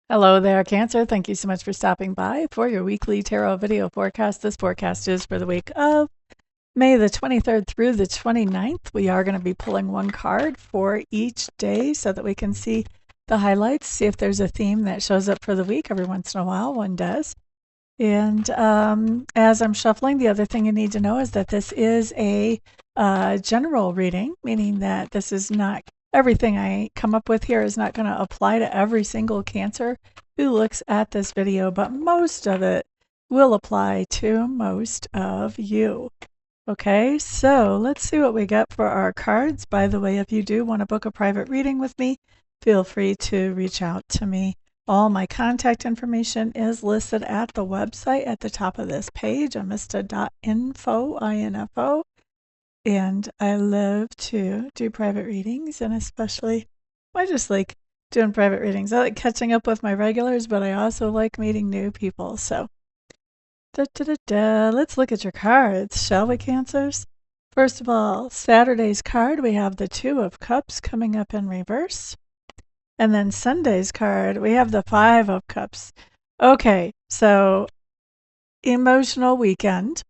Hello there, Cancer. Thank you so much for stopping by for your weekly tarot video forecast. This forecast is for the week of May the 23rd through the 29th. We are going to be pulling one card for each day so that we can see the highlights, see if there's a theme that shows up for the week. Every once in a while, one does. And as I'm shuffling, the other thing you need to know is that this is a general reading, meaning that this is not everything I come up with here is not going to apply to every single Cancer who looks at this video, but most of it will apply to most of you. Okay, so let's see what we got for our cards. By the way, if you do want to book a private reading with me, feel free to reach out to me. All my contact information is listed at the website at the top of this page, amista.info, I-N-F-O. And I love to do private readings, and especially, I just like doing private readings. I like catching up with my regulars, but I also like meeting new people. So, let's look at your cards, shall we, Cancers? First of all, Saturday's card, we have the Two of Cups coming up in reverse. And then Sunday's card, we have the Five of Cups. Okay, so emotional weekend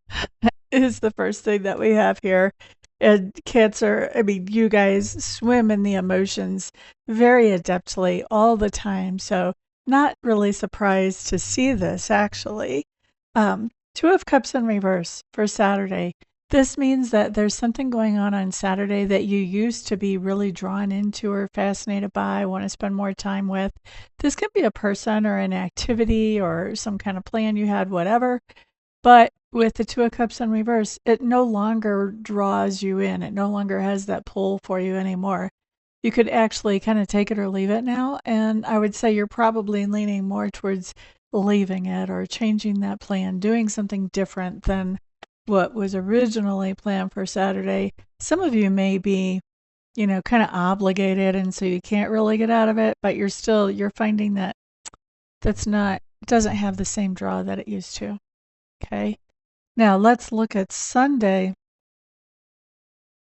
is the first thing that we have here. And Cancer, I mean, you guys swim in the emotions very adeptly all the time. So, not really surprised to see this actually. Two of Cups in reverse for Saturday. This means that there's something going on Saturday that you used to be really drawn into or fascinated by, want to spend more time with. This could be a person or an activity or some kind of plan you had, whatever. But with the Two of Cups in reverse, it no longer draws you in. It no longer has that pull for you anymore. You could actually kind of take it or leave it now. And I would say you're probably leaning more towards leaving it or changing that plan, doing something different than what was originally planned for Saturday. Some of you may be, kind of obligated, and so you can't really get out of it, but you're finding that it doesn't have the same draw that it used to. Okay. Now let's look at Sunday.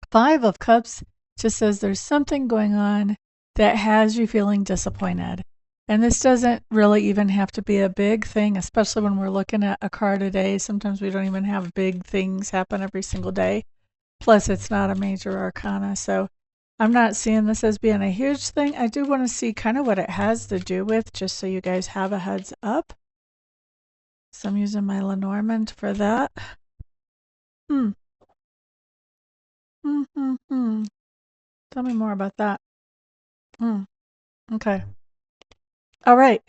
Five of Cups just says there's something going on that has you feeling disappointed. And this doesn't really even have to be a big thing, especially when we're looking at a card a day. Sometimes we don't even have big things happen every single day. Plus, it's not a major arcana. So I'm not seeing this as being a huge thing. I do want to see kind of what it has to do with, just so you guys have a heads up. So I'm using my Lenormand for that. Tell me more about that. Okay. All right.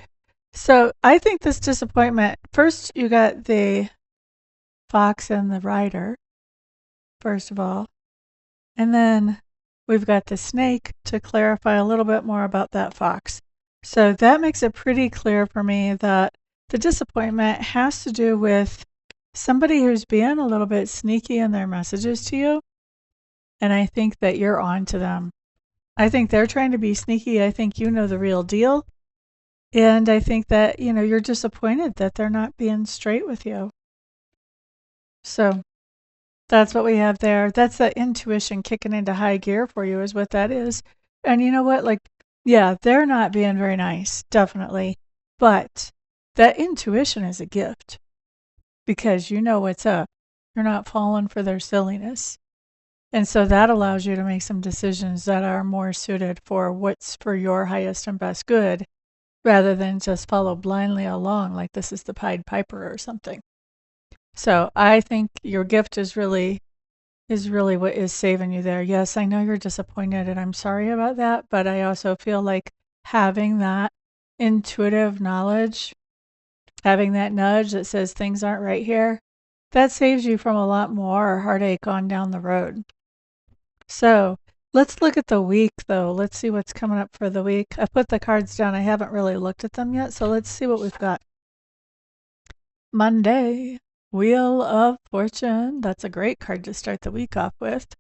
So I think this disappointment, first you got the fox and the rider, first of all. And then we've got the snake to clarify a little bit more about that fox. So that makes it pretty clear for me that the disappointment has to do with somebody who's being a little bit sneaky in their messages to you. And I think that you're on to them. I think they're trying to be sneaky. I think you know the real deal. And I think that, you're disappointed that they're not being straight with you. So that's what we have there. That's that intuition kicking into high gear for you is what that is. And you know what? Yeah, they're not being very nice, definitely. But that intuition is a gift because you know what's up. You're not falling for their silliness. And so that allows you to make some decisions that are more suited for what's for your highest and best good, rather than just follow blindly along like this is the Pied Piper or something. So I think your gift is really what is saving you there. Yes, I know you're disappointed and I'm sorry about that, but I also feel like having that intuitive knowledge, having that nudge that says things aren't right here, that saves you from a lot more heartache on down the road. So let's look at the week, though. Let's see what's coming up for the week. I put the cards down. I haven't really looked at them yet, so let's see what we've got. Monday, Wheel of Fortune. That's a great card to start the week off with.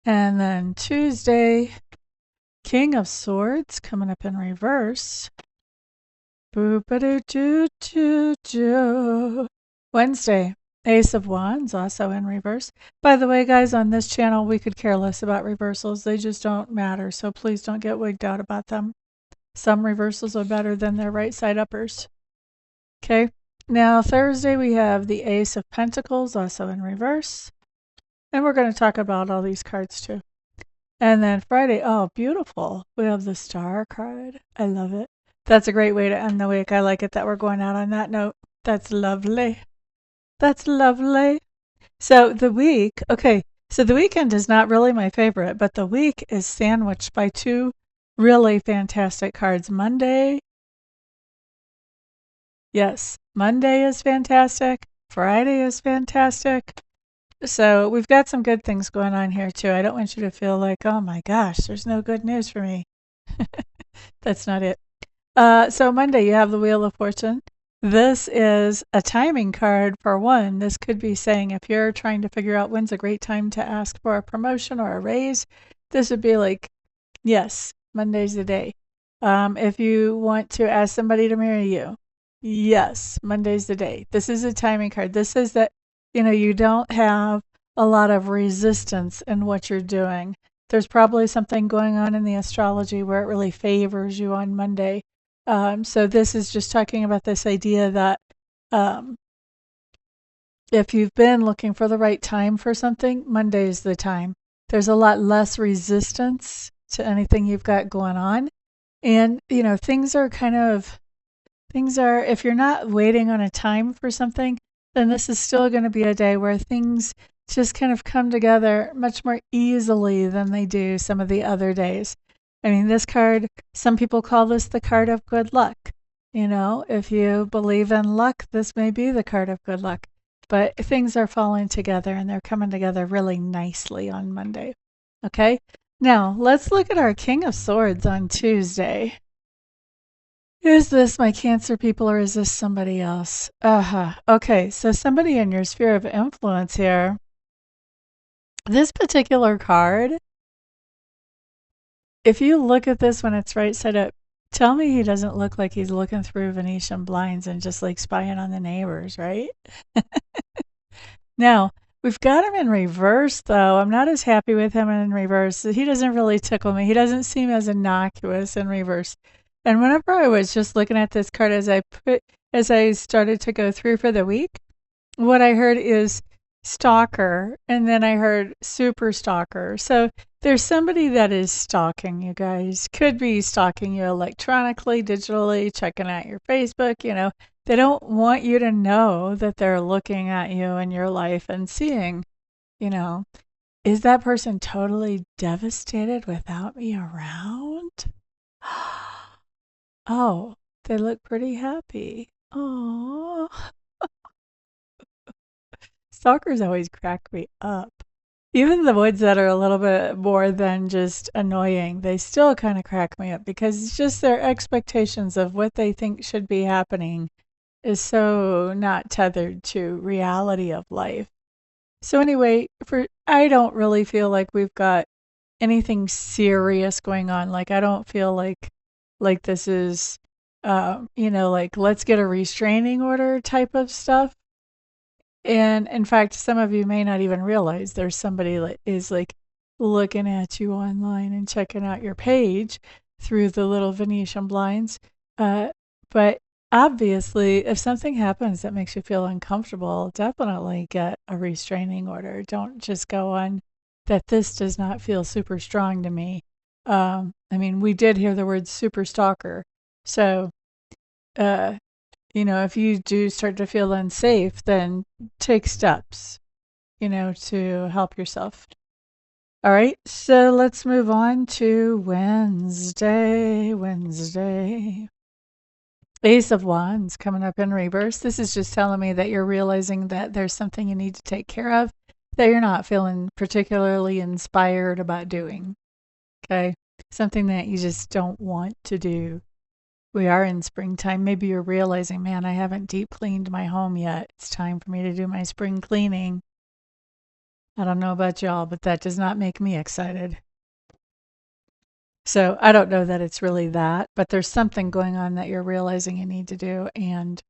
And then Tuesday, King of Swords coming up in reverse. Boo-ba-doo-doo-doo-doo. Wednesday, Ace of Wands, also in reverse. By the way, guys, on this channel, we could care less about reversals. They just don't matter, so please don't get wigged out about them. Some reversals are better than their right side uppers. Okay. Now, Thursday, we have the Ace of Pentacles, also in reverse. And we're going to talk about all these cards too. And then Friday, oh, beautiful. We have the Star card. I love it. That's a great way to end the week. I like it that we're going out on that note. That's lovely. That's lovely. So the week, okay, so the weekend is not really my favorite, but the week is sandwiched by two really fantastic cards. Monday, yes, Monday is fantastic. Friday is fantastic. So we've got some good things going on here too. I don't want you to feel like, oh my gosh, there's no good news for me. That's not it. So Monday, you have the Wheel of Fortune. This is a timing card for one. This could be saying if you're trying to figure out when's a great time to ask for a promotion or a raise, this would be like, yes, Monday's the day. If you want to ask somebody to marry you, yes, Monday's the day. This is a timing card. This is that, you don't have a lot of resistance in what you're doing. There's probably something going on in the astrology where it really favors you on Monday. So this is just talking about this idea that um, if you've been looking for the right time for something, Monday is the time. There's a lot less resistance to anything you've got going on. And, things are, if you're not waiting on a time for something, then this is still going to be a day where things just kind of come together much more easily than they do some of the other days. I mean, this card, some people call this the card of good luck. If you believe in luck, this may be the card of good luck. But things are falling together and they're coming together really nicely on Monday. Okay? Now, let's look at our King of Swords on Tuesday. Is this my Cancer people or is this somebody else? Okay, so somebody in your sphere of influence here. This particular card, if you look at this when it's right side up, tell me he doesn't look like he's looking through Venetian blinds and just like spying on the neighbors, right? Now, we've got him in reverse, though. I'm not as happy with him in reverse. He doesn't really tickle me. He doesn't seem as innocuous in reverse. And whenever I was just looking at this card as I started to go through for the week, what I heard is stalker, and then I heard super stalker. So there's somebody that is stalking you guys. Could be stalking you electronically, digitally, checking out your Facebook. They don't want you to know that they're looking at you in your life and seeing, you know, is that person totally devastated without me around? Oh, they look pretty happy. Oh, stalkers always crack me up. Even the ones that are a little bit more than just annoying, they still kind of crack me up because it's just their expectations of what they think should be happening is so not tethered to reality of life. So anyway, for I don't really feel like we've got anything serious going on. Like I don't feel like this is like let's get a restraining order type of stuff. And in fact, some of you may not even realize there's somebody that is like looking at you online and checking out your page through the little Venetian blinds. But obviously, if something happens that makes you feel uncomfortable, definitely get a restraining order. Don't just go on that this does not feel super strong to me. I mean, we did hear the word super stalker. So, uh, if you do start to feel unsafe, then take steps, to help yourself. All right, so let's move on to Wednesday. Ace of Wands coming up in reverse. This is just telling me that you're realizing that there's something you need to take care of that you're not feeling particularly inspired about doing. Okay, something that you just don't want to do. We are in springtime. Maybe you're realizing, man, I haven't deep cleaned my home yet. It's time for me to do my spring cleaning. I don't know about y'all, but that does not make me excited. So I don't know that it's really that, but there's something going on that you're realizing you need to do and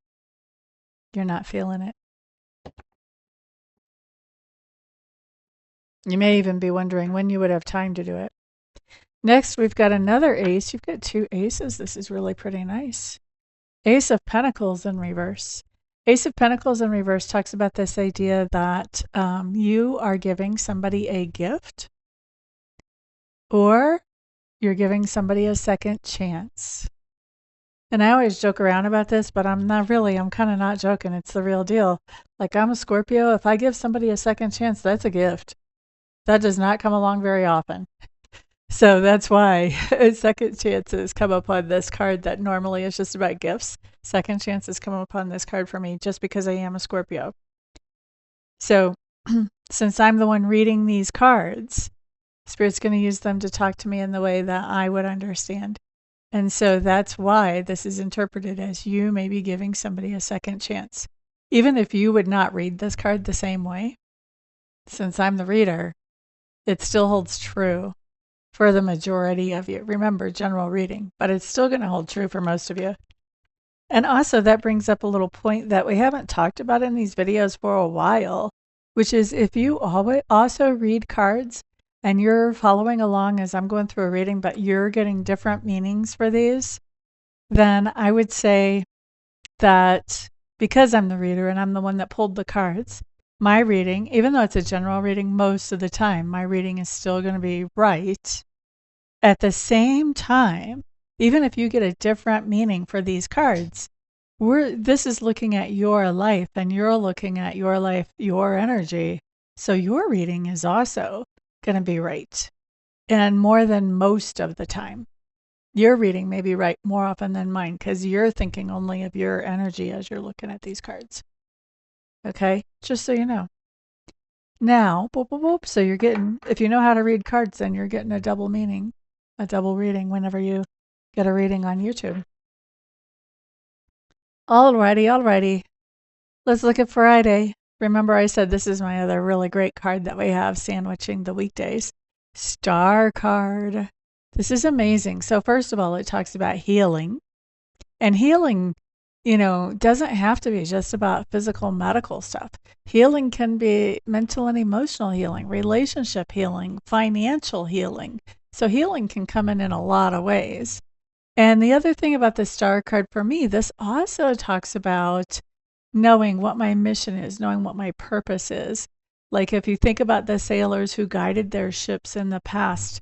you're not feeling it. You may even be wondering when you would have time to do it. Next, we've got another ace. You've got two aces. This is really pretty nice. Ace of Pentacles in reverse. Ace of Pentacles in reverse talks about this idea that you are giving somebody a gift or you're giving somebody a second chance. And I always joke around about this, but I'm not really. I'm kind of not joking. It's the real deal. Like, I'm a Scorpio. If I give somebody a second chance, that's a gift. That does not come along very often. So that's why second chances come up on this card that normally is just about gifts. Second chances come up on this card for me just because I am a Scorpio. So since I'm the one reading these cards, Spirit's going to use them to talk to me in the way that I would understand. And so that's why this is interpreted as you may be giving somebody a second chance. Even if you would not read this card the same way, since I'm the reader, it still holds true for the majority of you. Remember, general reading, but it's still going to hold true for most of you. And also that brings up a little point that we haven't talked about in these videos for a while, which is if you also read cards and you're following along as I'm going through a reading, but you're getting different meanings for these, then I would say that because I'm the reader and I'm the one that pulled the cards, my reading, even though it's a general reading most of the time, my reading is still going to be right. At the same time, even if you get a different meaning for these cards, this is looking at your life and you're looking at your life, your energy. So your reading is also going to be right. And more than most of the time. Your reading may be right more often than mine because you're thinking only of your energy as you're looking at these cards. Okay? Just so you know. Now, boop, boop, boop. So you're getting, if you know how to read cards, then you're getting a double meaning, a double reading whenever you get a reading on YouTube. Alrighty. Let's look at Friday. Remember I said this is my other really great card that we have sandwiching the weekdays. Star card. This is amazing. So first of all, it talks about healing. And healing, doesn't have to be just about physical medical stuff. Healing can be mental and emotional healing, relationship healing, financial healing. So healing can come in a lot of ways. And the other thing about the star card for me, this also talks about knowing what my mission is, knowing what my purpose is. Like if you think about the sailors who guided their ships in the past,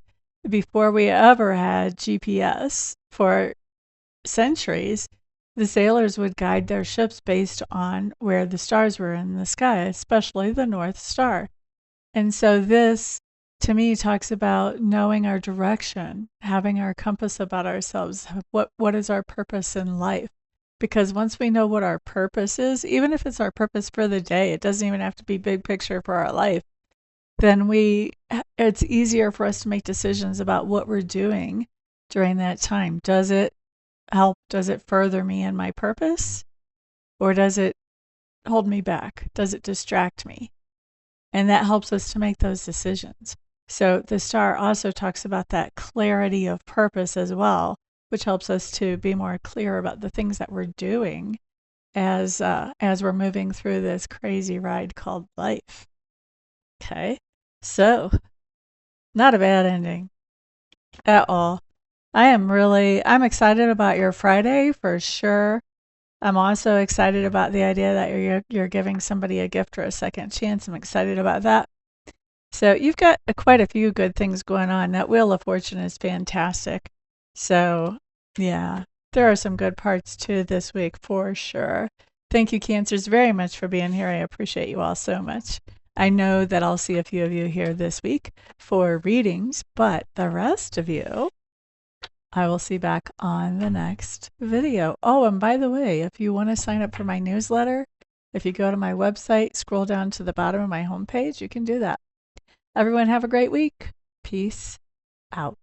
before we ever had GPS for centuries, the sailors would guide their ships based on where the stars were in the sky, especially the North Star. And so this, to me, talks about knowing our direction, having our compass about ourselves. What is our purpose in life? Because once we know what our purpose is, even if it's our purpose for the day, it doesn't even have to be big picture for our life, then it's easier for us to make decisions about what we're doing during that time. Does it help? Does it further me in my purpose? Or does it hold me back? Does it distract me? And that helps us to make those decisions. So the star also talks about that clarity of purpose as well, which helps us to be more clear about the things that we're doing as we're moving through this crazy ride called life. Okay, so not a bad ending at all. I'm excited about your Friday for sure. I'm also excited about the idea that you're giving somebody a gift or a second chance. I'm excited about that. So you've got quite a few good things going on. That Wheel of Fortune is fantastic. So yeah, there are some good parts to this week for sure. Thank you, Cancers, very much for being here. I appreciate you all so much. I know that I'll see a few of you here this week for readings, but the rest of you, I will see back on the next video. Oh, and by the way, if you want to sign up for my newsletter, if you go to my website, scroll down to the bottom of my homepage, you can do that. Everyone have a great week. Peace out.